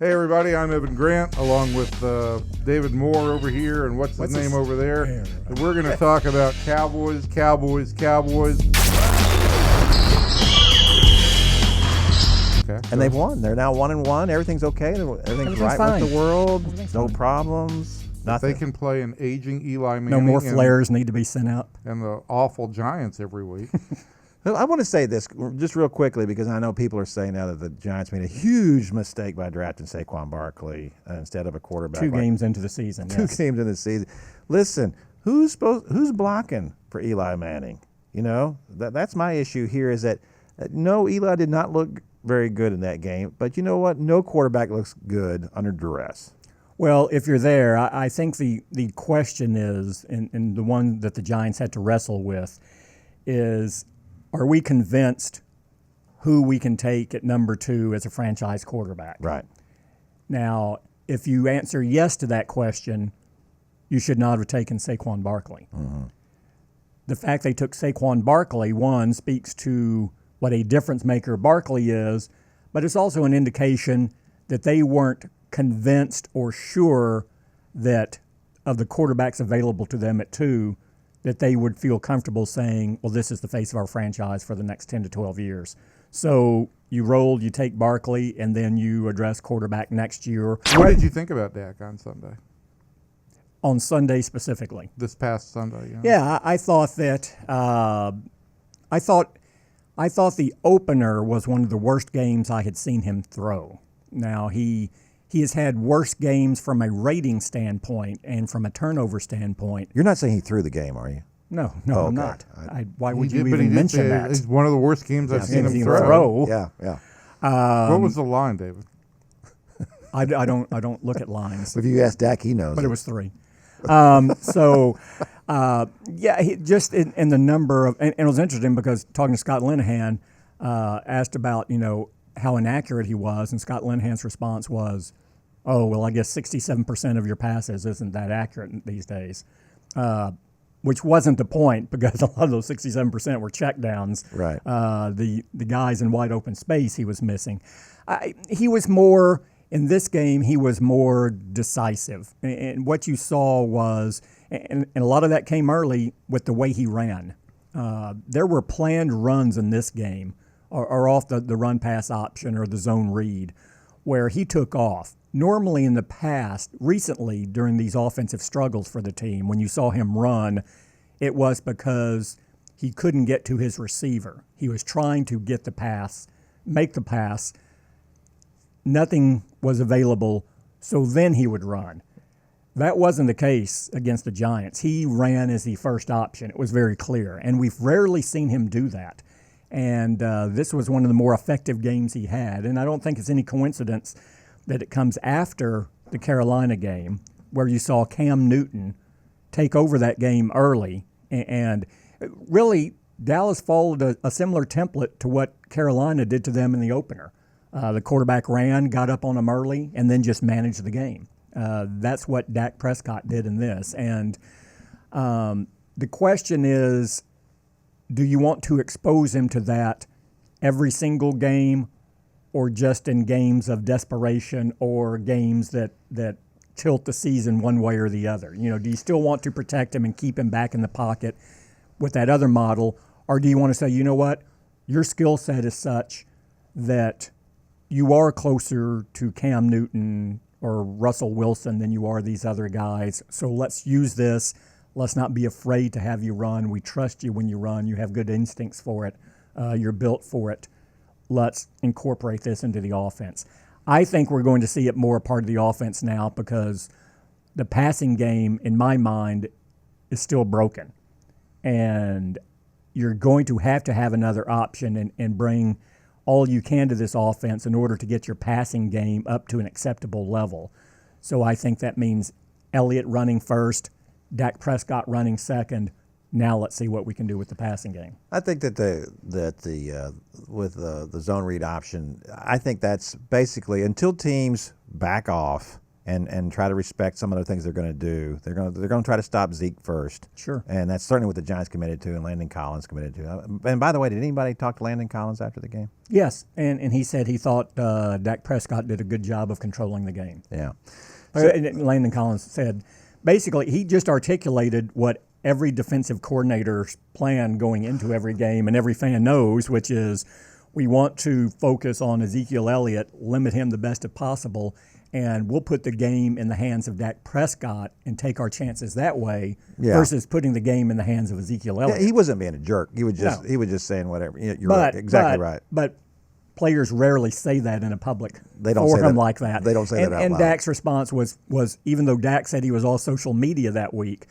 Hey everybody, I'm Evan Grant along with David Moore over here and what's his name over there. And we're going to talk about Cowboys. Okay, and they've won. They're now 1-1. Everything's okay. Everything's right fine. with the world. No problems. Nothing. they can play an aging Eli Manning. No more flares need to be sent out. And the awful Giants every week. I want to say this just real quickly because I know people are saying now that the Giants made a huge mistake by drafting Saquon Barkley instead of a quarterback. Two games into the season. Two games into the season. Listen, who's blocking for Eli Manning? You know, that's my issue here is that no, Eli did not look very good in that game. But you know what? No quarterback looks good under duress. Well, if you're there, I think the question is, and the one that the Giants had to wrestle with, is are we convinced who we can take at number 2 as a franchise quarterback? Right. Now, if you answer yes to that question, you should not have taken Saquon Barkley. Mm-hmm. The fact they took Saquon Barkley, one, speaks to what a difference maker Barkley is, but it's also an indication that they weren't convinced or sure that of the quarterbacks available to them at 2, that they would feel comfortable saying, well, this is the face of our franchise for the next 10 to 12 years. So you take Barkley, and then you address quarterback next year. What did you think about Dak on Sunday? On Sunday specifically? This past Sunday, yeah. Yeah, I thought that I thought the opener was one of the worst games I had seen him throw. Now, he has had worse games from a rating standpoint and from a turnover standpoint. You're not saying he threw the game, are you? No, Oh, I'm okay. not. Why would you But even he did mention say that? It's one of the worst games I've seen him throw. Yeah. What was the line, David? I don't look at lines. If you ask Dak, he knows. But it was 3. He just in the number of, and it was interesting because talking to Scott Linehan, asked about, how inaccurate he was, and Scott Linehan's response was, oh, well, I guess 67% of your passes isn't that accurate these days, which wasn't the point because a lot of those 67% were checkdowns. Right. The guys in wide open space he was missing. He was more, in this game, he was more decisive. And what you saw was, and a lot of that came early with the way he ran. There were planned runs in this game, or off the run-pass option or the zone read, where he took off. Normally in the past, recently during these offensive struggles for the team, when you saw him run, it was because he couldn't get to his receiver. He was trying to get the pass, make the pass. Nothing was available, so then he would run. That wasn't the case against the Giants. He ran as the first option. It was very clear, and we've rarely seen him do that. And this was one of the more effective games he had. And I don't think it's any coincidence that it comes after the Carolina game where you saw Cam Newton take over that game early. And really, Dallas followed a similar template to what Carolina did to them in the opener. The quarterback ran, got up on them early, and then just managed the game. That's what Dak Prescott did in this. And the question is, do you want to expose him to that every single game, or just in games of desperation or games that tilt the season one way or the other? Do you still want to protect him and keep him back in the pocket with that other model, or do you want to say, you know what, your skill set is such that you are closer to Cam Newton or Russell Wilson than you are these other guys, so let's use this. Let's not be afraid to have you run. We trust you when you run. You have good instincts for it. You're built for it. Let's incorporate this into the offense. I think we're going to see it more a part of the offense now because the passing game, in my mind, is still broken. And you're going to have another option and bring all you can to this offense in order to get your passing game up to an acceptable level. So I think that means Elliott running first, Dak Prescott running second. Now let's see what we can do with the passing game. I think that with the zone read option, I think that's basically until teams back off and try to respect some of the things they're going to do. They're going to try to stop Zeke first. Sure. And that's certainly what the Giants committed to and Landon Collins committed to. And by the way, did anybody talk to Landon Collins after the game? Yes, and he said he thought Dak Prescott did a good job of controlling the game. Yeah. Landon Collins said, basically, he just articulated what every defensive coordinator's plan going into every game and every fan knows, which is we want to focus on Ezekiel Elliott, limit him the best as possible, and we'll put the game in the hands of Dak Prescott and take our chances that way versus putting the game in the hands of Ezekiel Elliott. Yeah, he wasn't being a jerk. He was just saying whatever. You're right. Exactly right. But players rarely say that in a public forum say that, like that. They don't say that out and loud. Dak's response was even though Dak said he was all social media that week,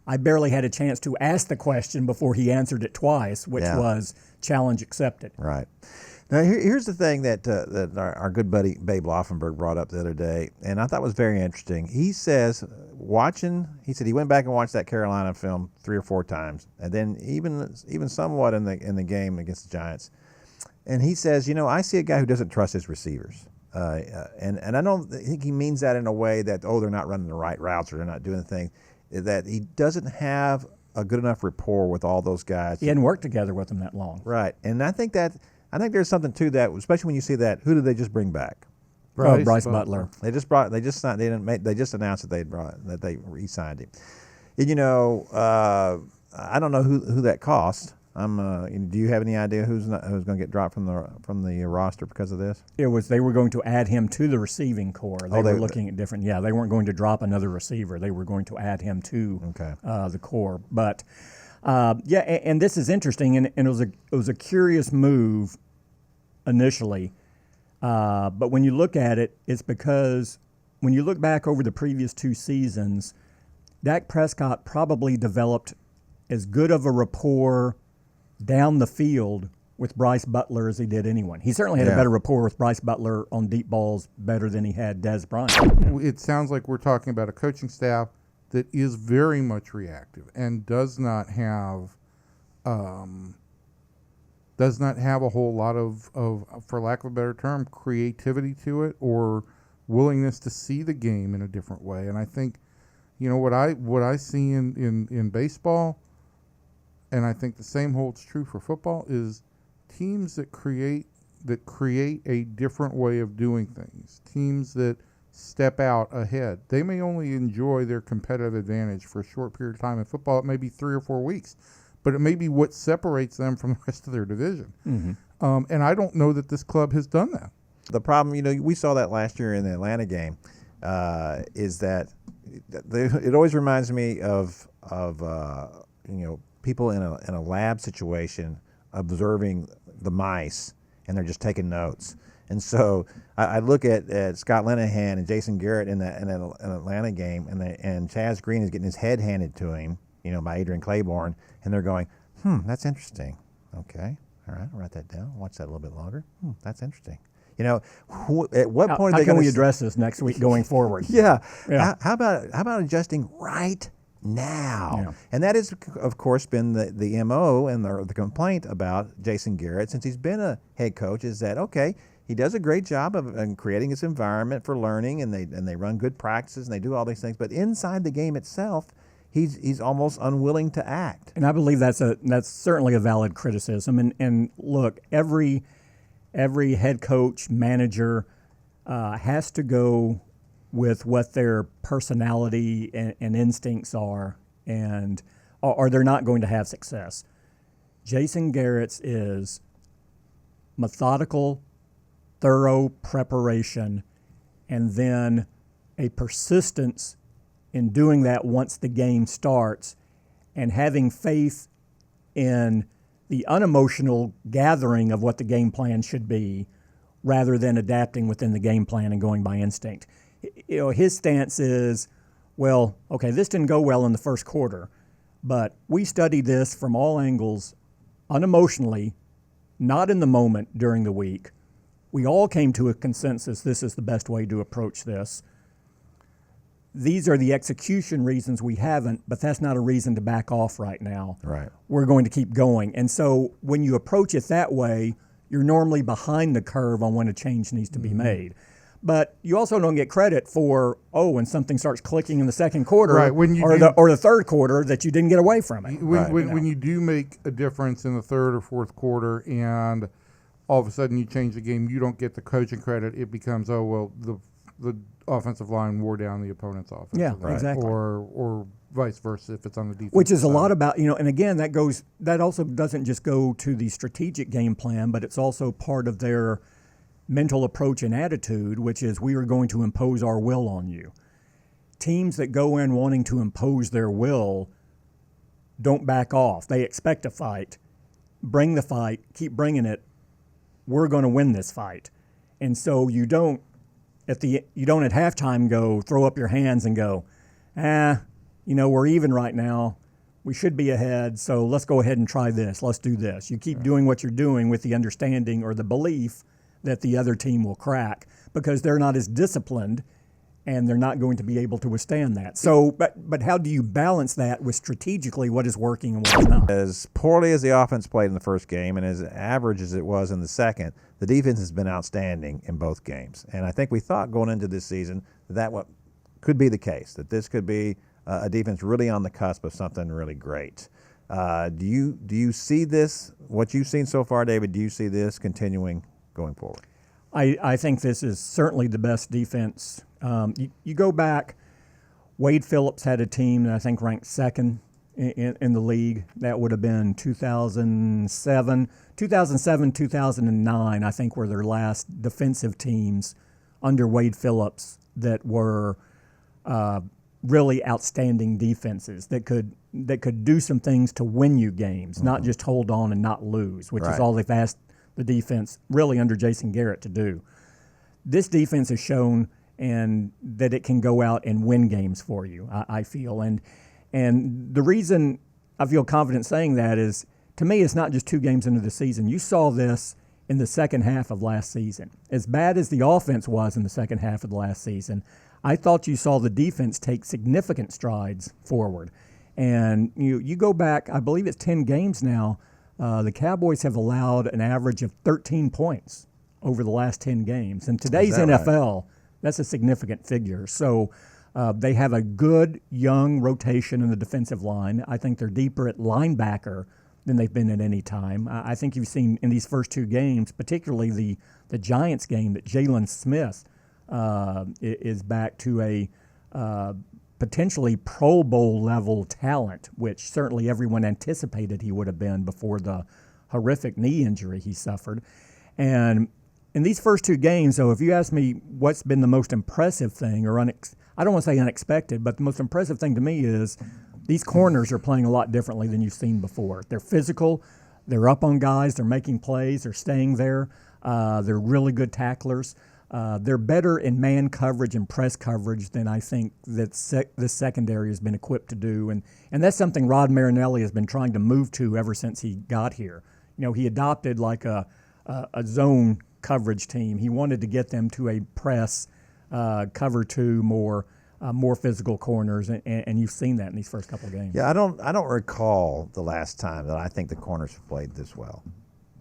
I barely had a chance to ask the question before he answered it twice, which was challenge accepted. Right. Now, here's the thing that our good buddy Babe Laufenberg brought up the other day, and I thought was very interesting. He says, he said he went back and watched that Carolina film 3 or 4 times, and then even somewhat in the game against the Giants. And he says, I see a guy who doesn't trust his receivers. And I don't think he means that in a way that, they're not running the right routes or they're not doing the thing, that he doesn't have a good enough rapport with all those guys. He hadn't worked together with them that long. Right. And I think there's something to that, especially when you see that. Who did they just bring back? Bryce Butler. They just announced that they re-signed him. And, I don't know who that cost. Do you have any idea who's going to get dropped from the roster because of this? They were going to add him to the receiving corps. They were looking at different. Yeah, they weren't going to drop another receiver. They were going to add him to the corps. But and this is interesting, and it was a curious move initially. But when you look at it, it's because when you look back over the previous 2 seasons, Dak Prescott probably developed as good of a rapport down the field with Bryce Butler as he did anyone. He certainly had a better rapport with Bryce Butler on deep balls better than he had Dez Bryant. It sounds like we're talking about a coaching staff that is very much reactive and does not have a whole lot of, for lack of a better term, creativity to it or willingness to see the game in a different way. And I think, what I see in baseball, and I think the same holds true for football, is teams that create a different way of doing things, teams that step out ahead. They may only enjoy their competitive advantage for a short period of time. In football, it may be 3 or 4 weeks, but it may be what separates them from the rest of their division. Mm-hmm. And I don't know that this club has done that. The problem, we saw that last year in the Atlanta game, is that it always reminds me of people in a lab situation observing the mice, and they're just taking notes. And so I look at Scott Linehan and Jason Garrett in an Atlanta game, and Chaz Green is getting his head handed to him, by Adrian Claiborne, and they're going, that's interesting. Okay, all right, I'll write that down. Watch that a little bit longer. That's interesting. At what point are they going to... How can we address this next week going forward? Yeah. How about adjusting right now? Yeah. And that is, of course, been the MO and the complaint about Jason Garrett since he's been a head coach, is that, okay, he does a great job of creating this environment for learning, and they run good practices, and they do all these things, but inside the game itself, he's almost unwilling to act. And I believe that's certainly a valid criticism. And look, every head coach, manager has to go with what their personality and instincts are, or they're not going to have success. Jason Garrett's is methodical, thorough preparation, and then a persistence in doing that once the game starts, and having faith in the unemotional gathering of what the game plan should be rather than adapting within the game plan and going by instinct. His stance is, well, okay, this didn't go well in the first quarter, but we studied this from all angles, unemotionally, not in the moment during the week. We all came to a consensus this is the best way to approach this. These are the execution reasons we haven't, but that's not a reason to back off right now. Right. We're going to keep going. And so when you approach it that way, you're normally behind the curve on when a change needs to be made. But you also don't get credit for, when something starts clicking in the second quarter, Right, when you or the third quarter, that you didn't get away from it. When you do make a difference in the third or fourth quarter, and all of a sudden you change the game, you don't get the coaching credit. It becomes, the offensive line wore down the opponent's offense. Yeah, exactly. Or vice versa if it's on the defense. Which is a lot about, and again, that also doesn't just go to the strategic game plan, but it's also part of their mental approach and attitude, which is, we are going to impose our will on you. Teams that go in wanting to impose their will don't back off. They expect a fight. Bring the fight. Keep bringing it. We're going to win this fight. And so you don't at halftime throw up your hands and go, we're even right now. We should be ahead, so let's go ahead and try this. Let's do this. You keep doing what you're doing with the understanding or the belief that the other team will crack, because they're not as disciplined and they're not going to be able to withstand that. So, but how do you balance that with strategically what is working and what is not? As poorly as the offense played in the first game and as average as it was in the second, the defense has been outstanding in both games. And I think we thought going into this season that what could be the case, that this could be a defense really on the cusp of something really great. Do you see this, what you've seen so far, David, do you see this continuing going forward? I think this is certainly the best defense. You go back, Wade Phillips had a team that I think ranked second in the league. That would have been 2007, 2009, I think, were their last defensive teams under Wade Phillips that were really outstanding defenses that could do some things to win you games, not just hold on and not lose, which is all they've asked the defense really under Jason Garrett to do. This defense has shown and that it can go out and win games for you, I feel. And the reason I feel confident saying that is, to me, it's not just 2 games into the season. You saw this in the second half of last season. As bad as the offense was in the second half of the last season, I thought you saw the defense take significant strides forward. And you go back, I believe it's 10 games now, the Cowboys have allowed an average of 13 points over the last 10 games. In today's NFL, that's a significant figure. So they have a good young rotation in the defensive line. I think they're deeper at linebacker than they've been at any time. I think you've seen in these first 2 games, particularly the Giants game, that Jalen Smith is back to a potentially Pro Bowl level talent, which certainly everyone anticipated he would have been before the horrific knee injury he suffered. And in these first 2 games, though, if you ask me what's been the most impressive thing, or I don't want to say unexpected, but the most impressive thing to me is these corners are playing a lot differently than you've seen before. They're physical, they're up on guys, they're making plays, they're staying there, they're really good tacklers. They're better in man coverage and press coverage than I think that the secondary has been equipped to do. And that's something Rod Marinelli has been trying to move to ever since he got here. He adopted like a zone coverage team. He wanted to get them to a press, cover 2, more physical corners, and you've seen that in these first couple of games. Yeah, I don't recall the last time that I think the corners have played this well.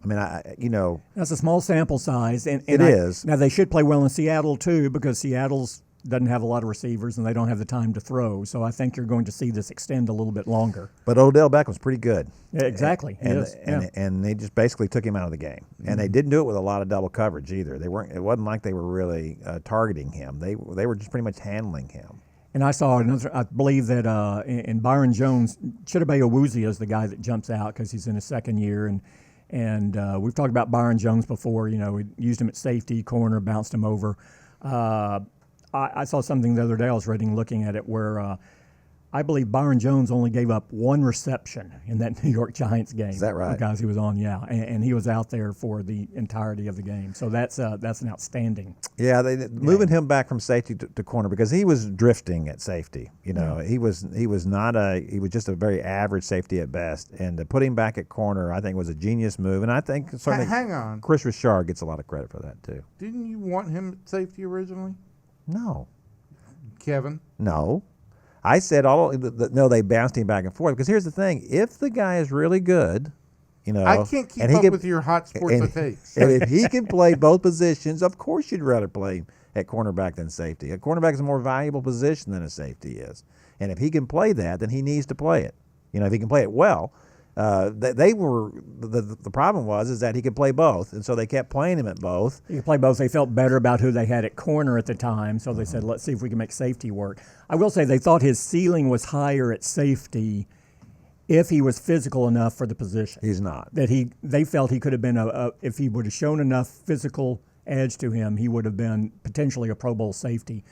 I mean, that's a small sample size, and it is. Now they should play well in Seattle too, because Seattle's doesn't have a lot of receivers and they don't have the time to throw. So I think you're going to see this extend a little bit longer. But Odell Beckham's pretty good. Yeah, exactly. And they just basically took him out of the game. And they didn't do it with a lot of double coverage either. It wasn't like they were really targeting him. They were just pretty much handling him. And I saw another. I believe that in Byron Jones, Chidobe Awuzie is the guy that jumps out because he's in his second year, and we've talked about Byron Jones before. We used him at safety, corner, bounced him over. I saw something the other day. I was looking at it, where I believe Byron Jones only gave up 1 reception in that New York Giants game. Is that right? The guys he was on, yeah, and he was out there for the entirety of the game. So that's an outstanding. Yeah, moving him back from safety to corner, because he was drifting at safety. He was just a very average safety at best, and to put him back at corner, I think, was a genius move. And I think certainly hang on, Chris Richard gets a lot of credit for that too. Didn't you want him at safety originally? No. Kevin? No. I said no, they bounced him back and forth, because here's the thing: if the guy is really good, I can't keep up with your hot sports takes. And if he can play both positions, of course you'd rather play him at cornerback than safety. A cornerback is a more valuable position than a safety is. And if he can play that, then he needs to play it. If he can play it well, the problem is that he could play both, and so they kept playing him at both. He could play both. They felt better about who they had at corner at the time, so they said, let's see if we can make safety work. I will say they thought his ceiling was higher at safety if he was physical enough for the position. He's not. They felt he could have been if he would have shown enough physical edge to him, he would have been potentially a Pro Bowl safety.